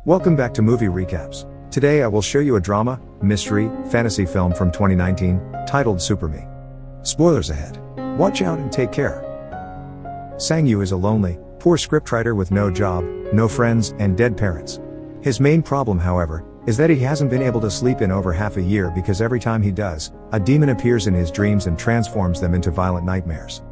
Welcome back to Movie Recaps. Today I will show you a drama, mystery, fantasy film from 2019, titled Super Me. Spoilers ahead. Watch out and take care. Sang Yu is a lonely, poor scriptwriter with no job, no friends, and dead parents. His main problem, however, is that he hasn't been able to sleep in over half a year because every time he does, a demon appears in his dreams and transforms them into violent nightmares.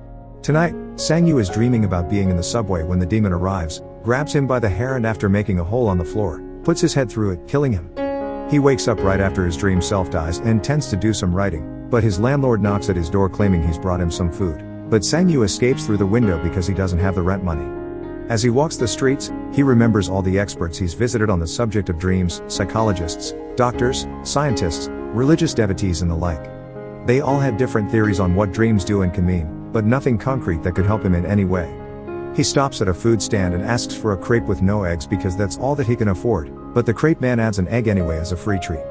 Tonight, Sang Yu is dreaming about being in the subway when the demon arrives, grabs him by the hair and after making a hole on the floor, puts his head through it, killing him. He wakes up right after his dream self dies and intends to do some writing, but his landlord knocks at his door claiming he's brought him some food. But Sang Yu escapes through the window because he doesn't have the rent money. As he walks the streets, he remembers all the experts he's visited on the subject of dreams, psychologists, doctors, scientists, religious devotees and the like. They all had different theories on what dreams do and can mean, but nothing concrete that could help him in any way. He stops at a food stand and asks for a crepe with no eggs because that's all that he can afford, but the crepe man adds an egg anyway as a free treat.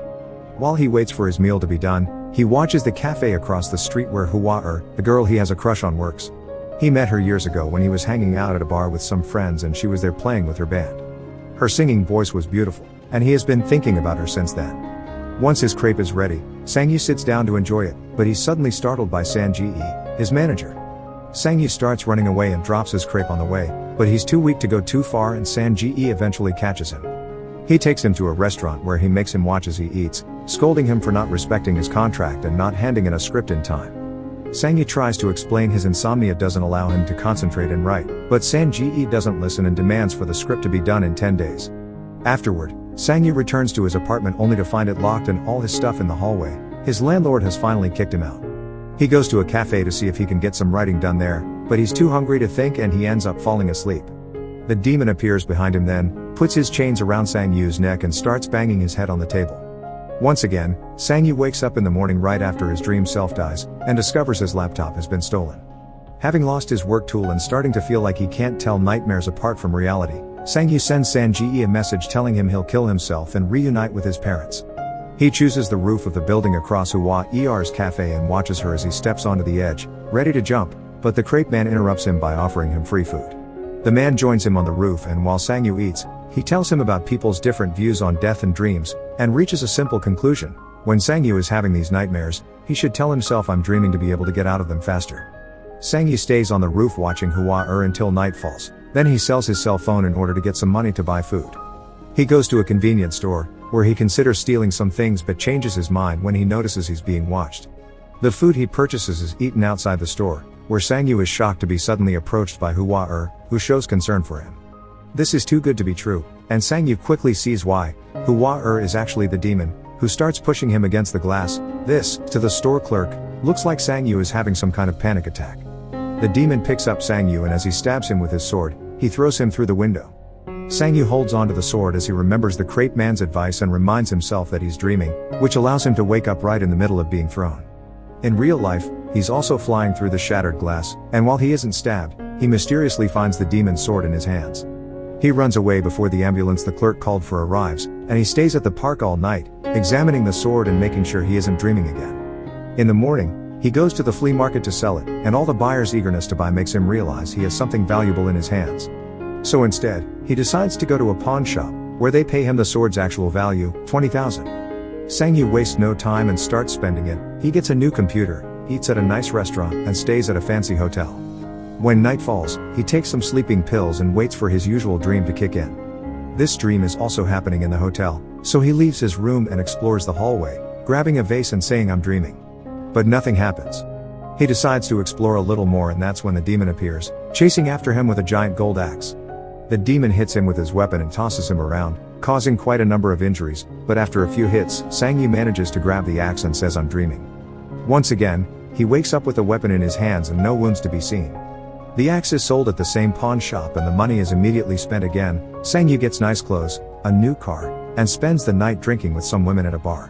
While he waits for his meal to be done, he watches the cafe across the street where Hua the girl he has a crush on, works. He met her years ago when he was hanging out at a bar with some friends and she was there playing with her band. Her singing voice was beautiful, and he has been thinking about her since then. Once his crepe is ready, Sang Yu sits down to enjoy it, but he's suddenly startled by San Ji, his manager. Sang Yu starts running away and drops his crepe on the way, but he's too weak to go too far and San Ji eventually catches him. He takes him to a restaurant where he makes him watch as he eats, scolding him for not respecting his contract and not handing in a script in time. Sang Yu tries to explain his insomnia doesn't allow him to concentrate and write, but San Ji doesn't listen and demands for the script to be done in 10 days. Afterward, Sang Yu returns to his apartment only to find it locked and all his stuff in the hallway. His landlord has finally kicked him out. He goes to a cafe to see if he can get some writing done there, but he's too hungry to think and he ends up falling asleep. The demon appears behind him then, puts his chains around Sang Yu's neck and starts banging his head on the table. Once again, Sang Yu wakes up in the morning right after his dream self dies, and discovers his laptop has been stolen. Having lost his work tool and starting to feel like he can't tell nightmares apart from reality, Sang Yu sends San Ji a message telling him he'll kill himself and reunite with his parents. He chooses the roof of the building across Hua Er's cafe and watches her as he steps onto the edge, ready to jump, but the crepe man interrupts him by offering him free food. The man joins him on the roof and while Sang Yu eats, he tells him about people's different views on death and dreams, and reaches a simple conclusion. When Sang Yu is having these nightmares, he should tell himself I'm dreaming to be able to get out of them faster. Sang Yu stays on the roof watching Hua until night falls, then he sells his cell phone in order to get some money to buy food. He goes to a convenience store, where he considers stealing some things but changes his mind when he notices he's being watched. The food he purchases is eaten outside the store, where Sang Yu is shocked to be suddenly approached by Hua who shows concern for him. This is too good to be true, and Sang Yu quickly sees why. Hua is actually the demon, who starts pushing him against the glass. This, to the store clerk, looks like Sang Yu is having some kind of panic attack. The demon picks up Sang Yu and as he stabs him with his sword, he throws him through the window. Sang Yu holds onto the sword as he remembers the crepe man's advice and reminds himself that he's dreaming, which allows him to wake up right in the middle of being thrown. In real life, he's also flying through the shattered glass, and while he isn't stabbed, he mysteriously finds the demon's sword in his hands. He runs away before the ambulance the clerk called for arrives, and he stays at the park all night, examining the sword and making sure he isn't dreaming again. In the morning, he goes to the flea market to sell it, and all the buyers' eagerness to buy makes him realize he has something valuable in his hands. So instead, he decides to go to a pawn shop, where they pay him the sword's actual value, 20,000. Sang Yu wastes no time and starts spending it. He gets a new computer, eats at a nice restaurant and stays at a fancy hotel. When night falls, he takes some sleeping pills and waits for his usual dream to kick in. This dream is also happening in the hotel, so he leaves his room and explores the hallway, grabbing a vase and saying I'm dreaming. But nothing happens. He decides to explore a little more and that's when the demon appears, chasing after him with a giant gold axe. The demon hits him with his weapon and tosses him around, causing quite a number of injuries, but after a few hits, Sang Yu manages to grab the axe and says I'm dreaming. Once again, he wakes up with the weapon in his hands and no wounds to be seen. The axe is sold at the same pawn shop and the money is immediately spent again. Sang Yu gets nice clothes, a new car, and spends the night drinking with some women at a bar.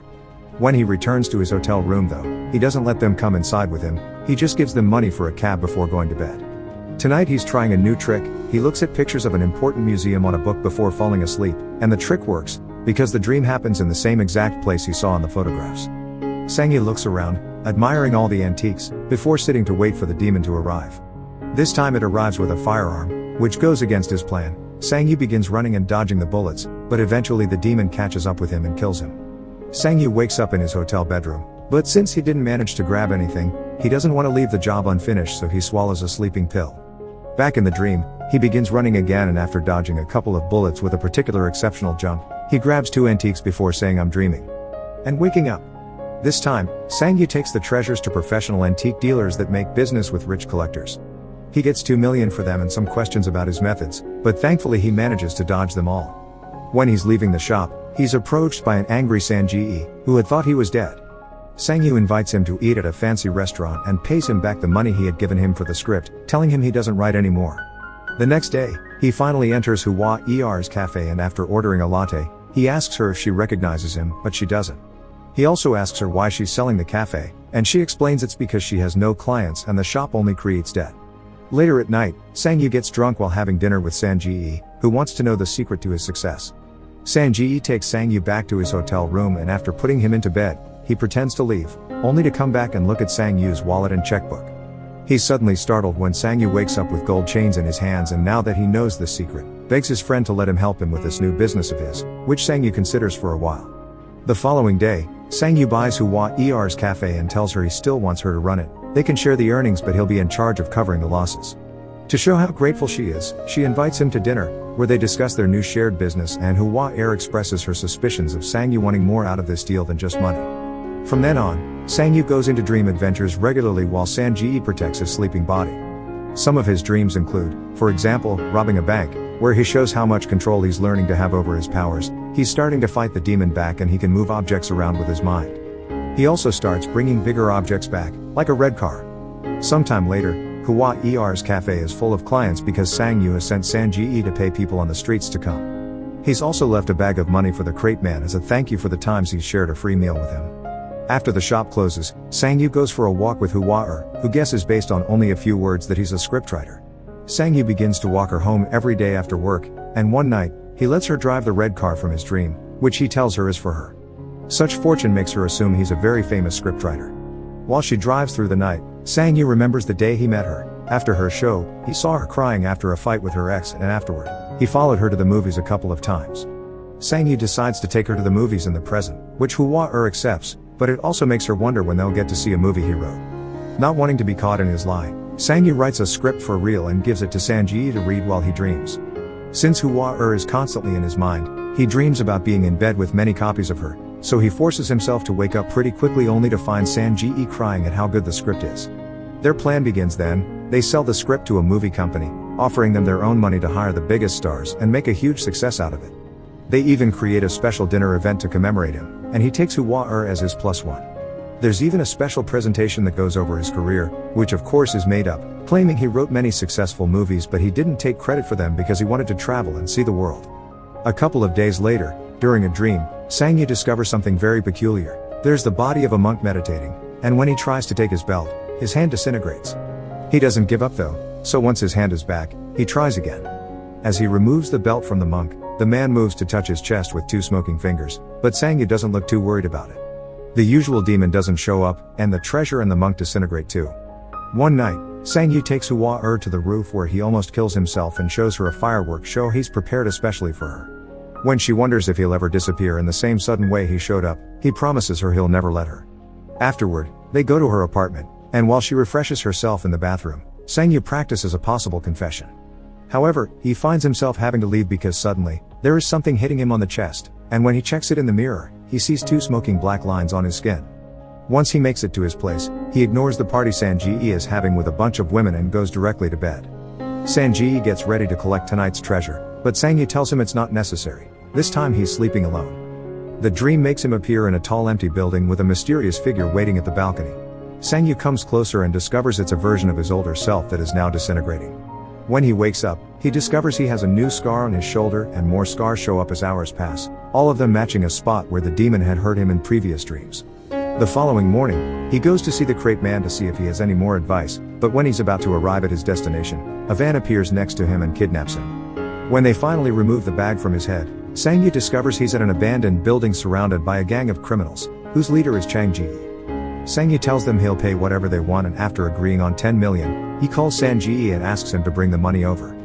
When he returns to his hotel room though, he doesn't let them come inside with him, he just gives them money for a cab before going to bed. Tonight he's trying a new trick. He looks at pictures of an important museum on a book before falling asleep, and the trick works, because the dream happens in the same exact place he saw in the photographs. Sang Yu looks around, admiring all the antiques, before sitting to wait for the demon to arrive. This time it arrives with a firearm, which goes against his plan. Sang-yu begins running and dodging the bullets, but eventually the demon catches up with him and kills him. Sang-yu wakes up in his hotel bedroom, but since he didn't manage to grab anything, he doesn't want to leave the job unfinished, so he swallows a sleeping pill. Back in the dream, he begins running again, and after dodging a couple of bullets with a particular exceptional jump, he grabs 2 antiques before saying "I'm dreaming" and waking up. This time, Sang-yu takes the treasures to professional antique dealers that make business with rich collectors. He gets 2 million for them and some questions about his methods, but thankfully he manages to dodge them all. When he's leaving the shop, he's approached by an angry Sang-ji, who had thought he was dead. Sang-yu invites him to eat at a fancy restaurant and pays him back the money he had given him for the script, telling him he doesn't write anymore. The next day, he finally enters Hua Er's cafe, and after ordering a latte, he asks her if she recognizes him, but she doesn't. He also asks her why she's selling the cafe, and she explains it's because she has no clients and the shop only creates debt. Later at night, Sang-yu gets drunk while having dinner with Sang-ji, who wants to know the secret to his success. Sang-ji takes Sang-yu back to his hotel room, and after putting him into bed, he pretends to leave, only to come back and look at Sang-yu's wallet and checkbook. He's suddenly startled when Sang-yu wakes up with gold chains in his hands, and now that he knows the secret, begs his friend to let him help him with this new business of his, which Sang-yu considers for a while. The following day, Sang-yu buys Hua Er's cafe and tells her he still wants her to run it. They can share the earnings, but he'll be in charge of covering the losses. To show how grateful she is, she invites him to dinner, where they discuss their new shared business, and Hua expresses her suspicions of Sang-yu wanting more out of this deal than just money. From then on, Sang-yu goes into dream adventures regularly while Sang-ji protects his sleeping body. Some of his dreams include, for example, robbing a bank, where he shows how much control he's learning to have over his powers. He's starting to fight the demon back, and he can move objects around with his mind. He also starts bringing bigger objects back, like a red car. Sometime later, Hua Er's cafe is full of clients because Sang-yu has sent Sang-ji to pay people on the streets to come. He's also left a bag of money for the crate man as a thank you for the times he's shared a free meal with him. After the shop closes, Sang-yu goes for a walk with Hua, who guesses based on only a few words that he's a scriptwriter. Sang-yu begins to walk her home every day after work, and one night, he lets her drive the red car from his dream, which he tells her is for her. Such fortune makes her assume he's a very famous scriptwriter. While she drives through the night, Sang-yu remembers the day he met her. After her show, he saw her crying after a fight with her ex, and afterward, he followed her to the movies a couple of times. Sang-yu decides to take her to the movies in the present, which Hua accepts, but it also makes her wonder when they'll get to see a movie he wrote. Not wanting to be caught in his lie, Sang-yu writes a script for real and gives it to Sang-ji to read while he dreams. Since Hua is constantly in his mind, he dreams about being in bed with many copies of her, so he forces himself to wake up pretty quickly only to find Sang-ji crying at how good the script is. Their plan begins then. They sell the script to a movie company, offering them their own money to hire the biggest stars and make a huge success out of it. They even create a special dinner event to commemorate him, and he takes Hua as his +1. There's even a special presentation that goes over his career, which of course is made up, claiming he wrote many successful movies, but he didn't take credit for them because he wanted to travel and see the world. A couple of days later, during a dream, Sang-yu discovers something very peculiar. There's the body of a monk meditating, and when he tries to take his belt, his hand disintegrates. He doesn't give up though, so once his hand is back, he tries again. As he removes the belt from the monk, the man moves to touch his chest with 2 smoking fingers, but Sang-yu doesn't look too worried about it. The usual demon doesn't show up, and the treasure and the monk disintegrate too. One night, Sang-yu takes Hua to the roof where he almost kills himself and shows her a fireworks show he's prepared especially for her. When she wonders if he'll ever disappear in the same sudden way he showed up, he promises her he'll never let her. Afterward, they go to her apartment, and while she refreshes herself in the bathroom, Sang-yu practices a possible confession. However, he finds himself having to leave because suddenly, there is something hitting him on the chest, and when he checks it in the mirror, he sees 2 smoking black lines on his skin. Once he makes it to his place, he ignores the party Sang-ji is having with a bunch of women and goes directly to bed. Sang-ji gets ready to collect tonight's treasure, but Sang-yu tells him it's not necessary. This time he's sleeping alone. The dream makes him appear in a tall empty building with a mysterious figure waiting at the balcony. Sang-yu comes closer and discovers it's a version of his older self that is now disintegrating. When he wakes up, he discovers he has a new scar on his shoulder, and more scars show up as hours pass, all of them matching a spot where the demon had hurt him in previous dreams. The following morning, he goes to see the crate man to see if he has any more advice, but when he's about to arrive at his destination, a van appears next to him and kidnaps him. When they finally remove the bag from his head, Sang-yu discovers he's at an abandoned building surrounded by a gang of criminals, whose leader is Chang-ji. Sang-yu tells them he'll pay whatever they want, and after agreeing on 10 million, he calls Sang-ji and asks him to bring the money over.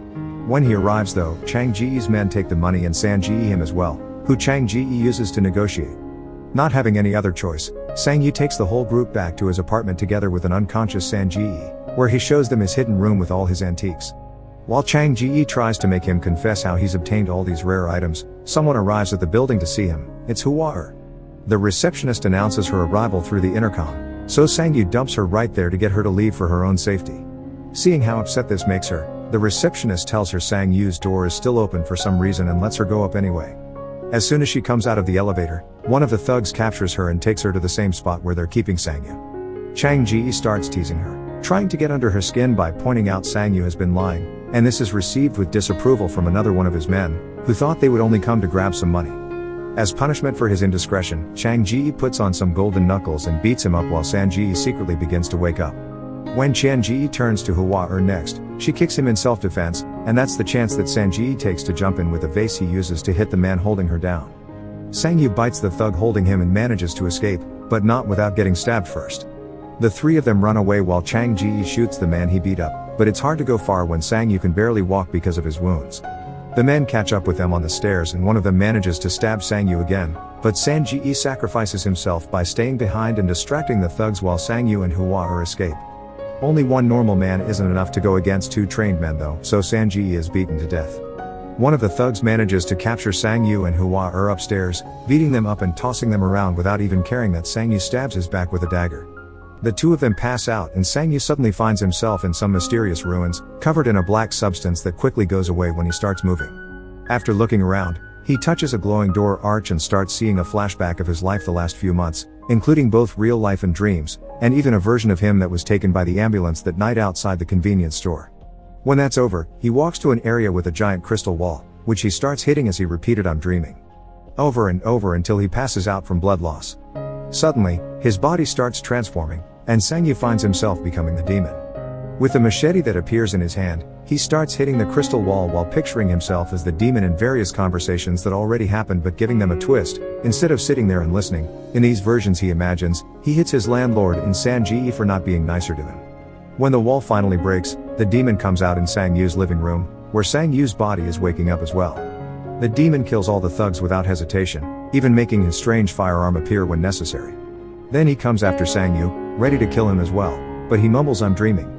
When he arrives though, Chang Ji-e's men take the money and Sang Ji-e him as well, who Chang Ji-e uses to negotiate. Not having any other choice, Sang Yu takes the whole group back to his apartment together with an unconscious Sang Ji-e, where he shows them his hidden room with all his antiques. While Chang Ji-e tries to make him confess how he's obtained all these rare items, someone arrives at the building to see him. It's Hua-er. The receptionist announces her arrival through the intercom, so Sang Yu dumps her right there to get her to leave for her own safety. Seeing how upset this makes her, the receptionist tells her Sang Yu's door is still open for some reason and lets her go up anyway. As soon as she comes out of the elevator, one of the thugs captures her and takes her to the same spot where they're keeping Sang Yu. Chang Ji-e starts teasing her, trying to get under her skin by pointing out Sang Yu has been lying, and this is received with disapproval from another one of his men, who thought they would only come to grab some money. As punishment for his indiscretion, Chang Ji-e puts on some golden knuckles and beats him up while Sang Ji-e secretly begins to wake up. When Chang Ji-e turns to Hua-er next, she kicks him in self-defense, and that's the chance that Sang Ji-e takes to jump in with a vase he uses to hit the man holding her down. Sang Yu bites the thug holding him and manages to escape, but not without getting stabbed first. The three of them run away while Chang Ji-e shoots the man he beat up, but it's hard to go far when Sang Yu can barely walk because of his wounds. The men catch up with them on the stairs and one of them manages to stab Sang Yu again, but Sang Ji-e sacrifices himself by staying behind and distracting the thugs while Sang Yu and Hua-er escape. Only one normal man isn't enough to go against two trained men though, so Sang Ji-e is beaten to death. One of the thugs manages to capture Sang Yu and Hua-er upstairs, beating them up and tossing them around without even caring that Sang Yu stabs his back with a dagger. The two of them pass out and Sang Yu suddenly finds himself in some mysterious ruins, covered in a black substance that quickly goes away when he starts moving. After looking around, he touches a glowing door arch and starts seeing a flashback of his life the last few months, including both real life and dreams, and even a version of him that was taken by the ambulance that night outside the convenience store. When that's over, he walks to an area with a giant crystal wall, which he starts hitting as he repeated "I'm dreaming" over and over until he passes out from blood loss. Suddenly, his body starts transforming, and Sang Yu finds himself becoming the demon. With the machete that appears in his hand, he starts hitting the crystal wall while picturing himself as the demon in various conversations that already happened but giving them a twist. Instead of sitting there and listening, in these versions he imagines, he hits his landlord in Sang Ji-e for not being nicer to him. When the wall finally breaks, the demon comes out in Sang Yu's living room, where Sang Yu's body is waking up as well. The demon kills all the thugs without hesitation, even making his strange firearm appear when necessary. Then he comes after Sang Yu, ready to kill him as well, but he mumbles "I'm dreaming."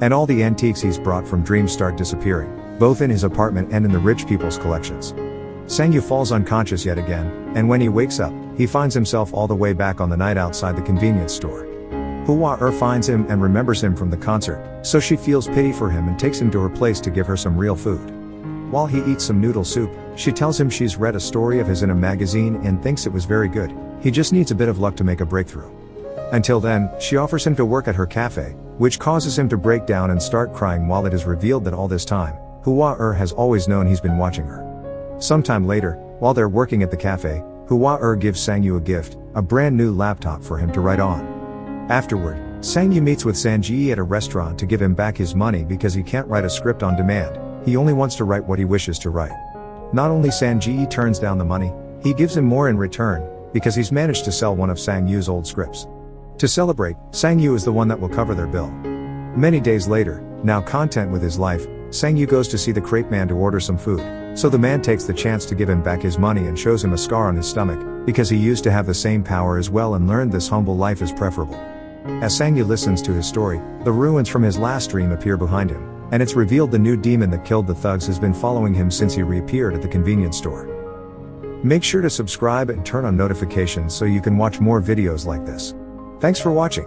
And all the antiques he's brought from dreams start disappearing, both in his apartment and in the rich people's collections. Sang Yu falls unconscious yet again, and when he wakes up, he finds himself all the way back on the night outside the convenience store. Hua-er finds him and remembers him from the concert, so she feels pity for him and takes him to her place to give her some real food. While he eats some noodle soup, she tells him she's read a story of his in a magazine and thinks it was very good, he just needs a bit of luck to make a breakthrough. Until then, she offers him to work at her cafe, which causes him to break down and start crying while it is revealed that all this time, Hua-er has always known he's been watching her. Sometime later, while they're working at the cafe, Hua-er gives Sang Yu a gift, a brand new laptop for him to write on. Afterward, Sang Yu meets with Sang Ji-e at a restaurant to give him back his money because he can't write a script on demand, he only wants to write what he wishes to write. Not only Sang Ji-e turns down the money, he gives him more in return, because he's managed to sell one of Sang Yu's old scripts. To celebrate, Sang Yu is the one that will cover their bill. Many days later, now content with his life, Sang Yu goes to see the crepe man to order some food, so the man takes the chance to give him back his money and shows him a scar on his stomach, because he used to have the same power as well and learned this humble life is preferable. As Sang Yu listens to his story, the ruins from his last dream appear behind him, and it's revealed the new demon that killed the thugs has been following him since he reappeared at the convenience store. Make sure to subscribe and turn on notifications so you can watch more videos like this. Thanks for watching.